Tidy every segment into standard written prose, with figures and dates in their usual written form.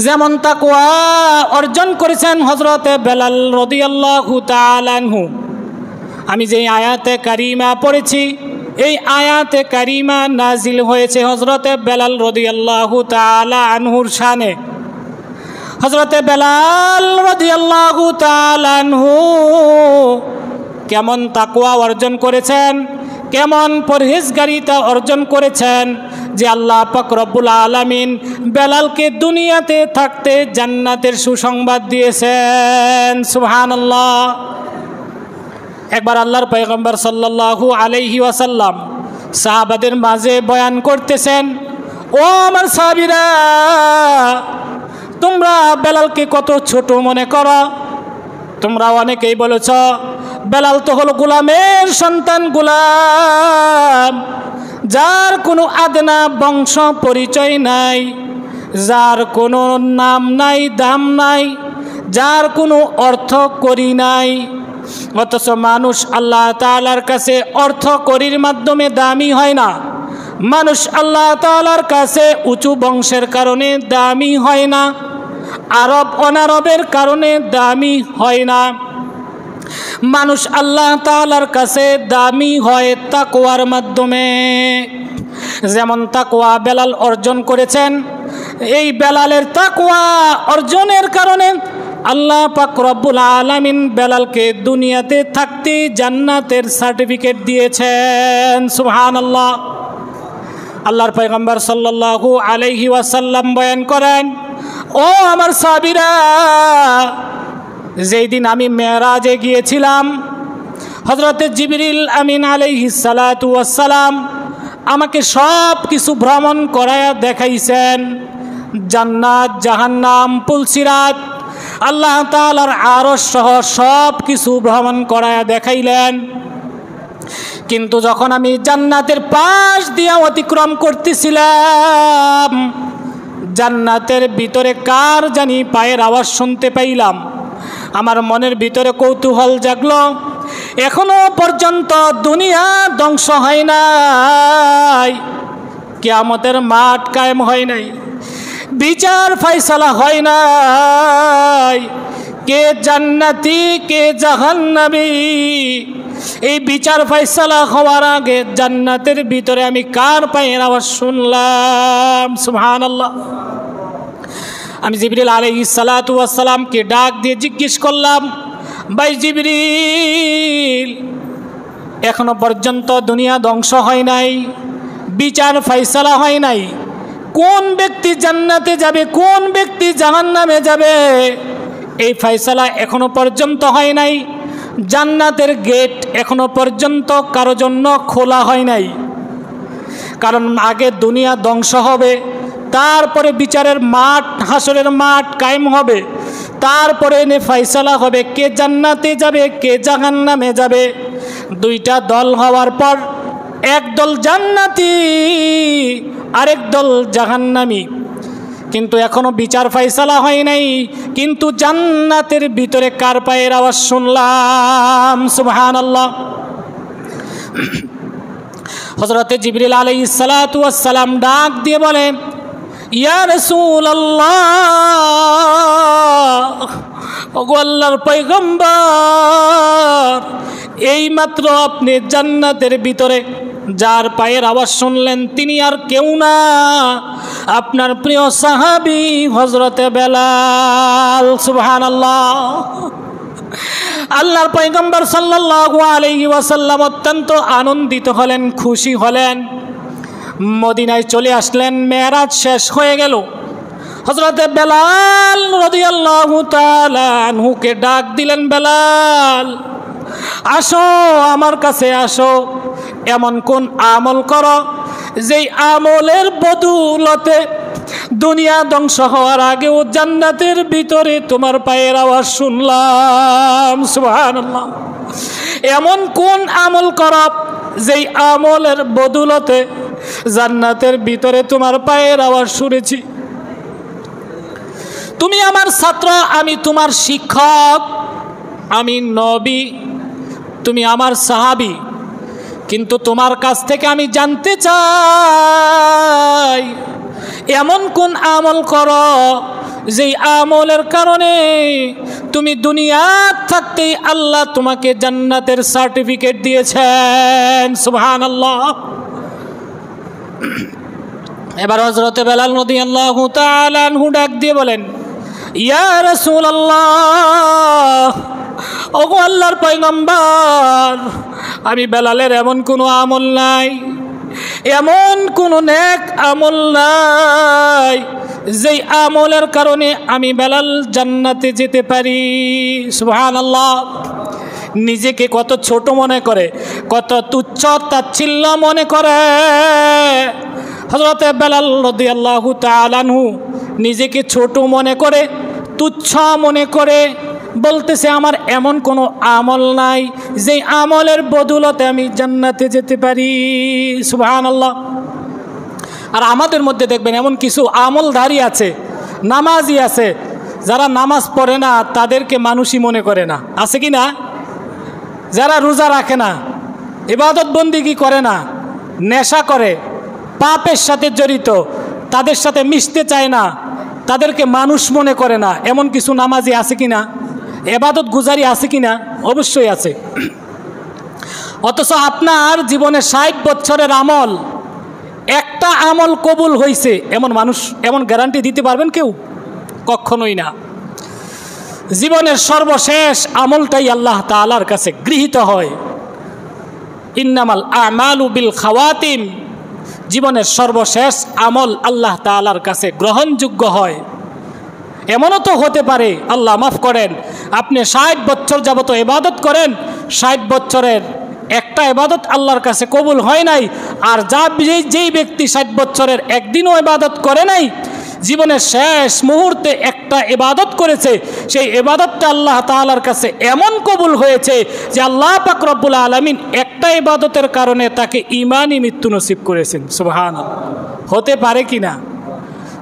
যেমন তাকওয়া অর্জন করেছেন হযরতে বেলাল রাদিয়াল্লাহু তাআলা আনহু। আমি যে আয়াতে কারিমা পড়েছি, এই আয়াতে কারিমা নাজিল হয়েছে হযরতে বেলাল রাদিয়াল্লাহু তাআলা আনহুর শানে। হযরতে বেলাল রাদিয়াল্লাহু তাআলা আনহু কেমন তাকওয়া অর্জন করেছেন, কেমন পরহেজগারিতা অর্জন করেছেন যে আল্লাহ পাক রব্বুল আলামিন বেলালকে দুনিয়াতে থাকতে জান্নাতের সুসংবাদ দিয়েছেন। সুবহানাল্লাহ। একবার আল্লাহর পয়গম্বর সাল্লাল্লাহু আলাইহি ওয়াসাল্লাম সাহাবাদের মাঝে বয়ান করতেছেন, ও আমার সাহাবীরা, তোমরা বেলালকে কত ছোট মনে করো। তোমরা অনেকেই বলেছ বেলাল তো হলো গোলামের সন্তান, গোলাম, যার কোনো আদনা বংশ পরিচয় নাই, যার কোনো নাম নাই, দাম নাই, যার কোনো অর্থ করি নাই। অথচ মানুষ আল্লাহ তাআলার কাছে অর্থ করির মাধ্যমে দামি হয় না। মানুষ আল্লাহ তাআলার কাছে উঁচু বংশের কারণে দামি হয় না, আরব অনারবের কারণে দামি হয় না। মানুষ আল্লাহ তাআলার কাছে দামি হয় তাকওয়ার মাধ্যমে। যেমন তাকওয়া বেলাল অর্জন করেছেন, এই বেলালের তাকওয়া অর্জনের কারণে আল্লাহ পাক রব্বুল আলামিন বেলালকে দুনিয়াতে থাকতে জান্নাতের সার্টিফিকেট দিয়েছেন। সুবহানাল্লাহ। আল্লাহর পয়গম্বর সাল্লাল্লাহু আলাইহি ওয়াসাল্লাম বয়ান করেন, ও আমার সাহাবীরা, যেই দিন আমি মেরাজে গিয়েছিলাম, হযরতে জিবরিল আমিন আলাইহিস সালাতু ওয়াস সালাম আমাকে সব কিছু ভ্রমণ করায়া দেখাইছেন। জান্নাত, জাহান্নাম, পুলসিরাত, আল্লাহ তাআলার আরশ সহ সব কিছু ভ্রমণ করায়া দেখাইলেন। কিন্তু যখন আমি জান্নাতের পাশ দিয়ে অতিক্রম করতেছিলাম, জান্নাতের ভিতরে কার জানি পায়ের আওয়াজ শুনতে পাইলাম। আমার মনের ভিতরে কৌতূহল জাগলো। এখনো পর্যন্ত দুনিয়া ধ্বংস হয় নাই, কিয়ামতের মাঠ কায়েম হয় নাই, বিচার ফয়সালা হয় নাই, কে জান্নাতি কে জাহান্নামী, এই বিচার ফয়সালা হওয়ার আগে জান্নাতের ভিতরে আমি কার পায়ের আওয়াজ শুনলাম। সুবহানাল্লাহ। আমি জিবরিল আলাইহিস সালাতু ওয়াস সালামকে ডাক দিয়ে জিজ্ঞেস করলাম, ভাই জিবরিল, এখনো পর্যন্ত দুনিয়া ধ্বংস হয় নাই, বিচার ফয়সালা হয় নাই, কোন ব্যক্তি জান্নাতে যাবে, কোন ব্যক্তি জাহান্নামে যাবে, এই ফয়সালা এখনো পর্যন্ত হয় নাই। জান্নাতের গেট এখনো পর্যন্ত কারো জন্য খোলা হয় নাই। কারণ আগে দুনিয়া ধ্বংস হবে, তারপরে বিচারের মাঠ, হাসরের মাঠ কায়েম হবে, তারপরে এনে ফয়সালা হবে কে জান্নাতে যাবে কে জাহান্নামে যাবে। দুইটা দল হওয়ার পর এক দল জান্নাতি, আরেক দল জাহান্নামী। কিন্তু এখনো বিচার ফয়সালা হয় নাই, কিন্তু জান্নাতের ভিতরে কার পায়ের আওয়াজ শুনলাম। সুবহানাল্লাহ। হযরতে জিবরিল আলাইহিস সালাতু ওয়াস সালাম ডাক দিয়ে বলেন, ইয়া রাসূলুল্লাহ, ওগো আল্লাহর পয়গম্বর, এইমাত্র আপনি জান্নাতের ভিতরে যার পায়ের আওয়াজ শুনলেন তিনি আর কেউ না, আপনার প্রিয় সাহাবী হযরতে বেলাল। সুবহানাল্লাহ। আল্লাহর পয়গম্বর সাল্লাল্লাহু আলাইহি ওয়াসাল্লাম অত্যন্ত আনন্দিত হলেন, খুশি হলেন, মদিনায় চলে আসলেন। মেরাজ শেষ হয়ে গেল। হযরতে বেলাল রাদিয়াল্লাহু তাআলা আনহুকে ডাক দিলেন, বেলাল, আসো, আমার কাছে আসো, এমন কোন আমল করো যেই আমলের বদৌলতে দুনিয়া ধ্বংস হওয়ার আগেও জান্নাতের ভিতরে তোমার পায়ের আওয়াজ শুনলাম। সুবহানাল্লাহ। এমন কোন আমল করো যেই আমলের বদৌলতে জান্নাতের ভিতরে তোমার পায়ের আওয়াজ শুনেছি। তুমি আমার ছাত্র, আমি তোমার শিক্ষক, আমি নবী, তুমি আমার সাহাবী, কিন্তু তোমার কাছ থেকে আমি জানতে চাই এমন কোন আমল করো যেই আমলের কারণে তুমি দুনিয়া থাকতেই আল্লাহ তোমাকে জান্নাতের সার্টিফিকেট দিয়েছেন। সুবহানাল্লাহ। এবার হযরত বেলাল রাদিয়াল্লাহু তাআলা আনহু ডাক দিয়ে বলেন, ইয়া রাসূলুল্লাহ, ওগো আল্লাহর পয়গম্বর, আমি বেলালের এমন কোনো আমল নাই, এমন কোনো নেক আমল নাই যেই আমলের কারণে আমি বেলাল জান্নাতে যেতে পারি। সুবহানাল্লাহ। নিজেকে কত ছোট মনে করে, কত তুচ্ছ তাচ্ছিল্য মনে করে। হযরত বেলাল রাদিয়াল্লাহু তাআলা আনহু নিজেকে ছোট মনে করে, তুচ্ছ মনে করে বলতেছে, আমার এমন কোনো আমল নাই যেই আমলের বদৌলতে আমি জান্নাতে যেতে পারি। সুবহানাল্লাহ। আর আমাদের মধ্যে দেখবেন এমন কিছু আমলধারী আছে, নামাজি আছে, যারা নামাজ পড়ে না তাদেরকে মানুষই মনে করে না, আছে কি না? যারা রোজা রাখে না, ইবাদত বন্দেগী করে না, নেশা করে, পাপের সাথে জড়িত, তাদের সাথে মিশতে চায় না, তাদেরকে মানুষ মনে করে না, এমন কিছু নামাজি আছে কি না? ইবাদত গুজারি আছে কি না? অবশ্যই আছে। অথচ আপনার জীবনে 60 বছরের আমল, একটা আমল কবুল হয়েছে এমন মানুষ, এমন গ্যারান্টি দিতে পারবেন কেউ? কখনোই না। জীবনের সর্বশেষ আমলটাই আল্লাহ তাআলার কাছে গৃহীত হয়। ইন্নামাল আমালু বিল খাওয়াতিম, জীবনের সর্বশেষ আমল আল্লাহ তাআলার কাছে গ্রহণযোগ্য হয়। এমনও তো হতে পারে, আল্লাহ মাফ করেন, আপনি 60 বছর যাবত ইবাদত করেন, 60 বছরের একটা ইবাদত আল্লাহর কাছে কবুল হয় নাই, আর যেই ব্যক্তি 60 বছরের একদিনও ইবাদত করে নাই, জীবনের শেষ মুহূর্তে একটা ইবাদত করেছে, সেই ইবাদতটা আল্লাহ তাআলার কাছে এমন কবুল হয়েছে যে আল্লাহ পাক রব্বুল আলামিন একটা ইবাদতের কারণে তাকে ঈমানি মৃত্যু নসিব করেছেন। সুবহানাল্লাহ। হতে পারে কি না?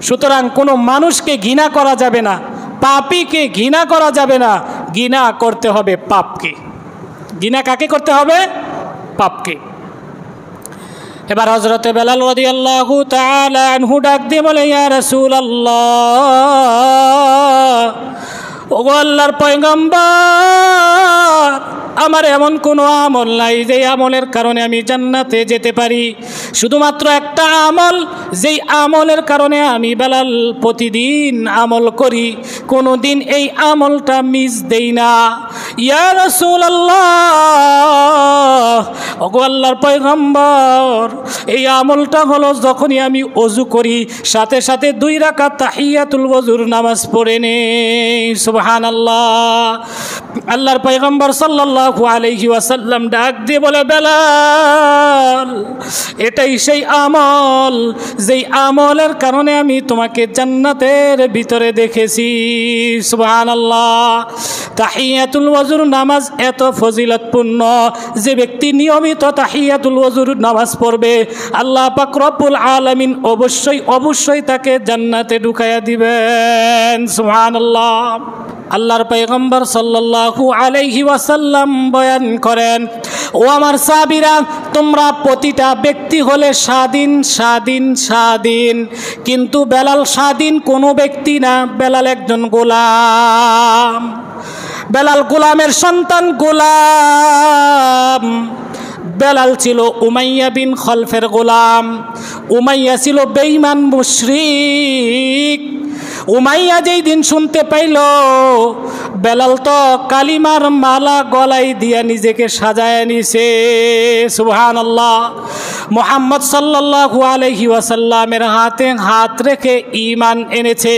সুতরাং কোনো মানুষকে ঘৃণা করা যাবে না, পাপীকে ঘৃণা করা যাবে না, ঘৃণা করতে হবে পাপকে। ঘৃণা কাকে করতে হবে? পাপকে। এবার হযরত বেলাল রাদিয়াল্লাহু তাআলা আনহু ডাক দিয়ে বলে, ইয়া রাসূলুল্লাহ, ওগো আল্লাহর পয়গম্বর, আমার এমন কোনো আমল নাই যেই আমলের কারণে আমি জান্নাতে যেতে পারি। শুধুমাত্র একটা আমল, যেই আমলের কারণে আমি বেলাল প্রতিদিন আমল করি, কোনো দিন এই আমলটা মিস দেই না। ইয়া রাসূলুল্লাহ, ওগো আল্লাহর পয়গম্বর, এই আমলটা হলো যখনই আমি ওযু করি সাথে সাথে 2 রাকাত তাহিয়াতুল ওযুর নামাজ পড়ে নেই। সুবহানাল্লাহ। আল্লাহর পয়গম্বর সাল্লাল্লাহু আলাইহি ওয়াসাল্লাম ডাক দিয়ে বলে, বেলাল, এটাই সেই আমল যেই আমলের কারণে আমি তোমাকে জান্নাতের ভিতরে দেখেছি। সুবহানাল্লাহ। তাহিয়াতুল ওযুর নামাজ এত ফজিলতপূর্ণ, যে ব্যক্তি নিয়মিত তাহিয়াতুল ওযুর নামাজ পড়বে আল্লাহ পাক রব্বুল আলামিন অবশ্যই তাকে জান্নাতে ঢুকাইয়া দিবেন। সুবহানাল্লাহ। আল্লাহর পয়গম্বর সাল্লাল্লাহু আলাইহি ওয়াসাল্লাম বয়ান করেন, ও আমার সাহাবীরা, তোমরা প্রতিটা ব্যক্তি হলে স্বাধীন, কিন্তু বেলাল স্বাধীন কোনো ব্যক্তি না, বেলাল একজন গোলাম। বেলাল গোলামের সন্তান, গোলাম। বেলাল ছিল উমাইয়া বিন খলফের গোলাম। উমাইয়া ছিল বেঈমান মুশরিক। উমাইয়া যেই দিন শুনতে পাইল বেলাল তো কালিমার মালা গলায় দিয়া নিজেকে সাজায় নিছে, সুবহানাল্লাহ, মুহাম্মদ সাল্লাল্লাহু আলাইহি ওয়াসাল্লামের হাতে হাত রেখে ঈমান এনেছে।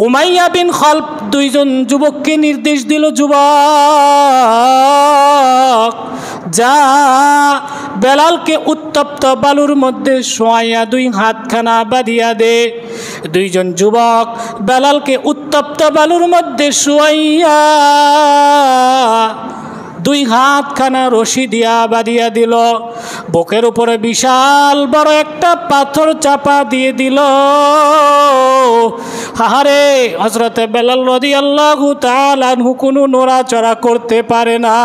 উমাইয়া বিন খলফ 2 জন যুবককে নির্দেশ দিল, যুবক, যা বেলালকে উত্তপ্ত বালুর মধ্যে শোয়াইয়া 2 হাতখানা বাঁধিয়া দে। 2 জন যুবক বেলালকে উত্তপ্ত বালুর মধ্যে শোয়াইয়া 2 হাতখানা রশি দিয়া বাঁধিয়া দিল। বুকের উপরে বিশাল বড় একটা পাথর চাপা দিয়ে দিল। হাহারে, হযরত বেলাল রাদিয়াল্লাহু তাআলা আনহু কোনো নড়াচড়া করতে পারে না।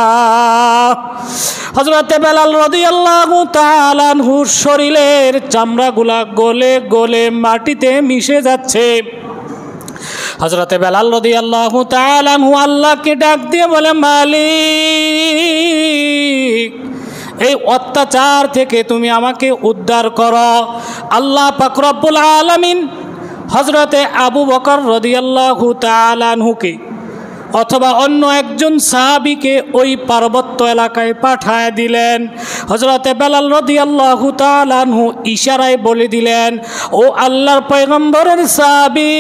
হযরত বেলাল রাদিয়াল্লাহু তাআলা আনহুর শরীরের চামড়াগুলা গলে গলে মাটিতে মিশে যাচ্ছে। হযরতে বেলাল রাদিয়াল্লাহু তাআলা আনহু আল্লাহকে ডাক দিয়ে বলে, মালিক, এই অত্যাচার থেকে তুমি আমাকে উদ্ধার করো। আল্লাহ পাক রব্বুল আলামিন হযরতে আবু বকর রাদিয়াল্লাহু তাআলা আনহুকে অথবা অন্য একজন সাহাবীকে ওই পার্বত্য এলাকায় পাঠায় দিলেন। হযরতে বেলাল রাদিয়াল্লাহু তাআলা আনহু ইশারায় বলে দিলেন, ও আল্লাহর পয়গম্বরের সাহাবী,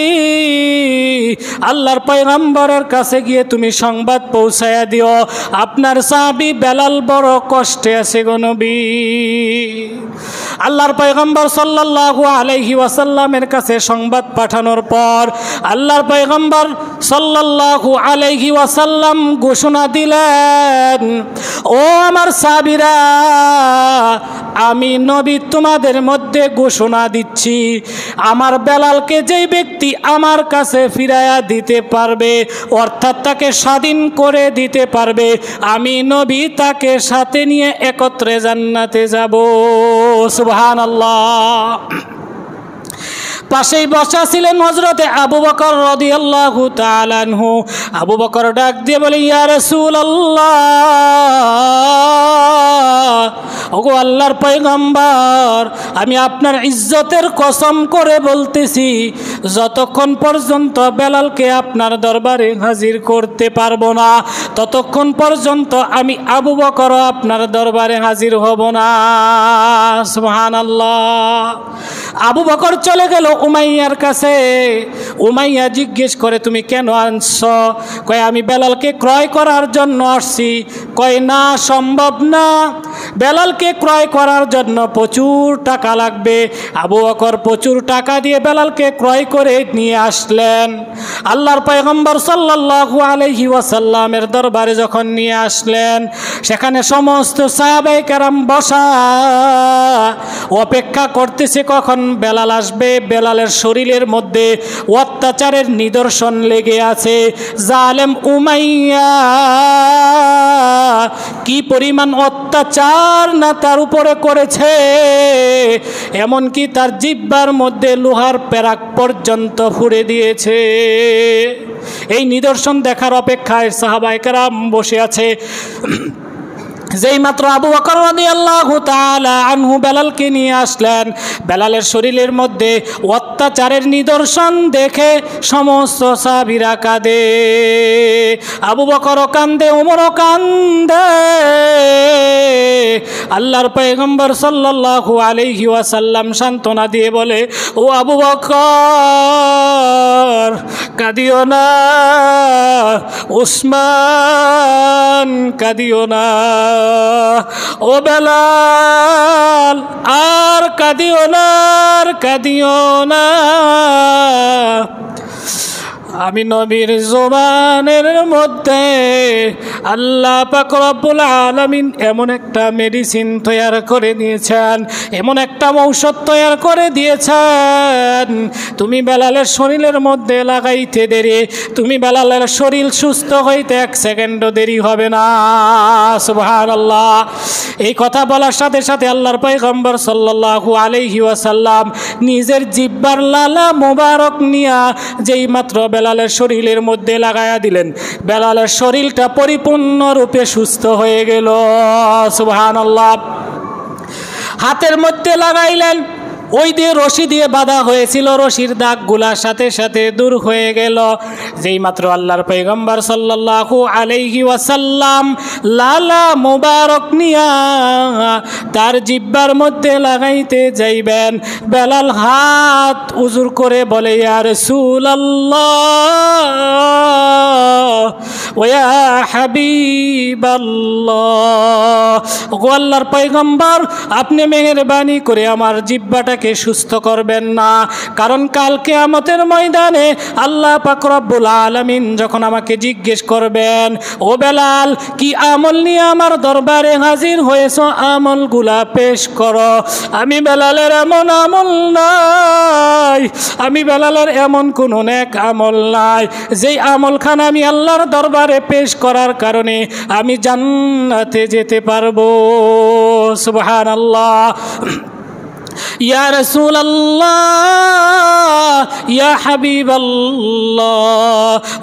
আল্লাহর পয়গম্বরের কাছে গিয়ে তুমি সংবাদ পৌঁছায়া দিও, আপনার সাহাবী বেলাল বড় কষ্টে আছে গো নবী। আল্লাহর পয়গম্বর সাল্লাল্লাহু আলাইহি ওয়াসাল্লামের কাছে সংবাদ পাঠানোর পর আল্লাহর পয়গম্বর সাল্লাল্লাহু আলাইহি ওয়াসাল্লাম ঘোষণা দিলেন, ও আমার সাহাবীরা, আমি নবী তোমাদের মধ্যে ঘোষণা দিচ্ছি, আমার বেলালকে যেই ব্যক্তি আমার কাছে ফিরাইয়া দিতে পারবে, অর্থাৎ তাকে স্বাধীন করে দিতে পারবে, আমি নবী তাকে সাথে নিয়ে একত্রে জান্নাতে যাব। সুবহানাল্লাহ। পাশেই বসা ছিলেন হযরতে আবু বকর রাদিয়াল্লাহু তাআলা আনহু। আবু বকর ডাক দিয়ে বলে, ইয়া রাসূলুল্লাহ, ওগো আল্লাহর পয়গম্বর, আমি আপনার ইজ্জতের কসম করে বলতেছি, যতক্ষণ পর্যন্ত বেলালকে আপনার দরবারে হাজির করতে পারবো না, ততক্ষণ পর্যন্ত আমি আবু বকর আপনার দরবারে হাজির হব না। সুবহানাল্লাহ। আবু বকর চলে গেল উমাইয়ার কাছে। উমাইয়া জিজ্ঞেস করে, তুমি কেন আনছ? কয়, আমি বেলালকে ক্রয় করার জন্য আসছি। কয়, না, সম্ভব না, বেলালকে ক্রয় করার জন্য প্রচুর টাকা লাগবে। আবু বকর প্রচুর টাকা দিয়ে বেলালকে ক্রয় করে নিয়ে আসলেন। আল্লাহর পয়গম্বর সাল্লাল্লাহু আলাইহি ওয়াসাল্লামের দরবারে যখন নিয়ে আসলেন, সেখানে সমস্ত সাহাবায়ে কেরাম বসা অপেক্ষা করতেছে কখন বেলাল আসবে। বেলালের শরীরের মধ্যে অত্যাচারের নিদর্শন লেগে আছে। জালেম উমাইয়া কি পরিমাণ অত্যাচার না তার উপরে করেছে, এমনকি তার জিহ্বার মধ্যে লোহার পেরাক পর্যন্ত ফুঁড়ে দিয়েছে। এই নিদর্শন দেখার অপেক্ষায় সাহাবায়ে কেরাম বসে আছে। যেই মাত্র আবু বকর রাদিয়াল্লাহু তাআলা আনহু বেলালকে নিয়ে আসলেন, বেলালের শরীরের মধ্যে অত্যাচারের নিদর্শন দেখে সমস্ত সাহাবীরা কাঁদে। আবু বকরও কান্দে, ওমরও কান্দে। আল্লাহর পয়গম্বর সাল্লাল্লাহু আলাইহি ওয়াসাল্লাম সান্ত্বনা দিয়ে বলে, ও আবু বকর, কাঁদিও না, উসমান কাঁদিও না, ও বেলাল আর কাঁদিও না, আর কাঁদিও না। আমি নবীর জবানের মধ্যে আল্লাহ পাক রব্বুল আলামিন এমন একটা মেডিসিন তৈরি করে দিয়েছেন, এমন একটা ঔষধ তৈরি করে দিয়েছেন, তুমি বেলালের শরীরের মধ্যে লাগাইতে দেরি, তুমি বেলালের শরীর সুস্থ হইতে এক সেকেন্ডও দেরি হবে না। সুবহানাল্লাহ। এই কথা বলার সাথে সাথে আল্লাহর পয়গম্বর সাল্লাল্লাহু আলাইহি ওয়াসাল্লাম নিজের জিহ্বার লালা মোবারক নিয়া যেই মাত্র বেলালের শরীরের মধ্যে লাগায়া দিলেন, বেলালের শরীরটা পরিপূর্ণরূপে সুস্থ হয়ে গেল। সুবহানাল্লাহ। হাতের মধ্যে লাগাইলেন, ওই দিয়ে রশি দিয়ে বাঁধা হয়েছিল, রশির দাগগুলার সাথে সাথে দূর হয়ে গেল। যেই মাত্র আল্লাহর পয়গম্বর সাল্লাল্লাহু আলাইহি ওয়াসাল্লাম লালা মোবারক নিয়া তার জিহ্বার মধ্যে লাগাইতে যাইবেন, বেলাল হাত উজুর করে বলে, ইয়া রাসূলুল্লাহ ওয়া ইয়া হাবিবাল্লাহ, ওগো আল্লাহর পয়গম্বর, আপনি মেহেরবানি করে আমার জিহ্বাটা সুস্থ করবেন না, কারণ কাল কিয়ামতের ময়দানে আল্লাহ পাক রব্বুল আলামিন যখন আমাকে জিজ্ঞেস করবেন, ও বেলাল কি আমল নিয়ে আমার দরবারে হাজির হয়েছো, আমলগুলা পেশ করো। আমি বেলালের এমন আমল নাই, আমি বেলালের এমন কোন নেক আমল নাই যেই আমলখানা আমি আল্লাহর দরবারে পেশ করার কারণে আমি জান্নাতে যেতে পারবো। সুবহানাল্লাহ। ইয়া রাসূলুল্লাহ, ইয়া হাবিবাল্লাহ,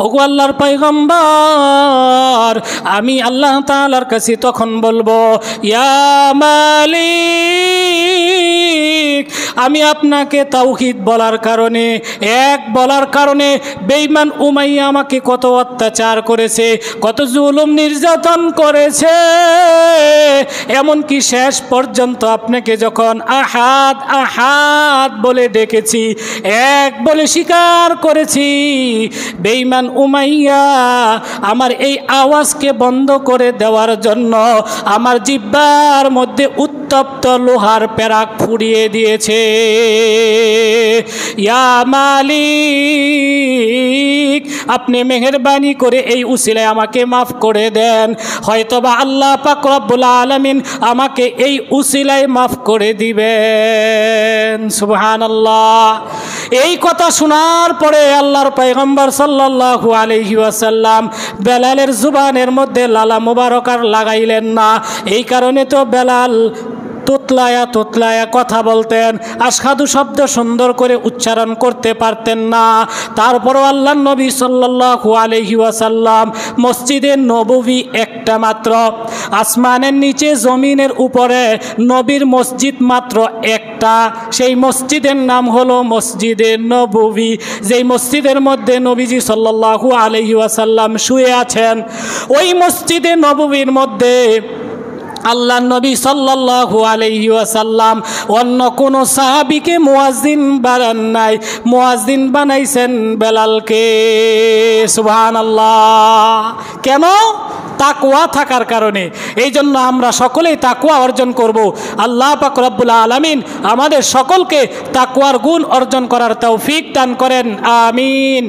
ওগো আল্লাহর পয়গম্বর, আমি আল্লাহ তাআলার কাছে তখন বলবো ইয়া মালিক, আমি আপনাকে তাওহীদ বলার কারণে, এক বলার কারণে বেঈমান উমাইয়া আমাকে কত অত্যাচার করেছে, কত জুলুম নির্যাতন করেছে, এমনকি শেষ পর্যন্ত আপনাকে যখন আহাদ আহাদ বলে ডেকেছি, এক বলে স্বীকার করেছি, বেঈমান উমাইয়া আমার এই আওয়াজকে বন্ধ করে দেওয়ার জন্য আমার জিহ্বার মধ্যে উত্তপ্ত লোহার পেরাক ফুরিয়ে দিয়েছে। ইয়া মালিক, আপনি মেহেরবানি করে এই উসিলায় আমাকে মাফ করে দেন, হয়তোবা আল্লাহ পাক রব্বুল আলামিন আমাকে এই উসিলায় মাফ করে দিবেন। সুবহানাল্লাহ। এই কথা শোনার পরে আল্লাহর পয়গম্বর সাল্লাল্লাহু আলাইহি ওয়াসাল্লাম বেলালের জুবানের মধ্যে লালা মুবারক আর লাগাইলেন না। এই কারণে তো বেলাল তোতলায়া তোতলায়া কথা বলতেন, আশহাদু শব্দ সুন্দর করে উচ্চারণ করতে পারতেন না। তারপরও আল্লাহর নবী সাল্লাল্লাহু আলাইহি ওয়াসাল্লাম মসজিদে নববী একটা মাত্র, আসমানের নিচে জমিনের উপরে নবীর মসজিদ মাত্র একটা, সেই মসজিদের নাম হলো মসজিদে নববী, যেই মসজিদের মধ্যে নবীজি সাল্লাল্লাহু আলাইহি ওয়াসাল্লাম শুয়ে আছেন। ওই মসজিদে নববীর মধ্যে আল্লাহ নবী সাল্লাল্লাহু আলাইহি ওয়াসাল্লাম অন্য কোনো সাহাবীকে মুয়াজ্জিন বানান নাই, মুয়াজ্জিন বানাইছেন বেলালকে। সুবহানাল্লাহ। কেন? তাকওয়া থাকার কারণে। এই জন্য আমরা সকলেই তাকওয়া অর্জন করব। আল্লাহ পাক রব্বুল আলামিন আমাদের সকলকে তাকওয়ার গুণ অর্জন করার তৌফিক দান করেন। আমিন।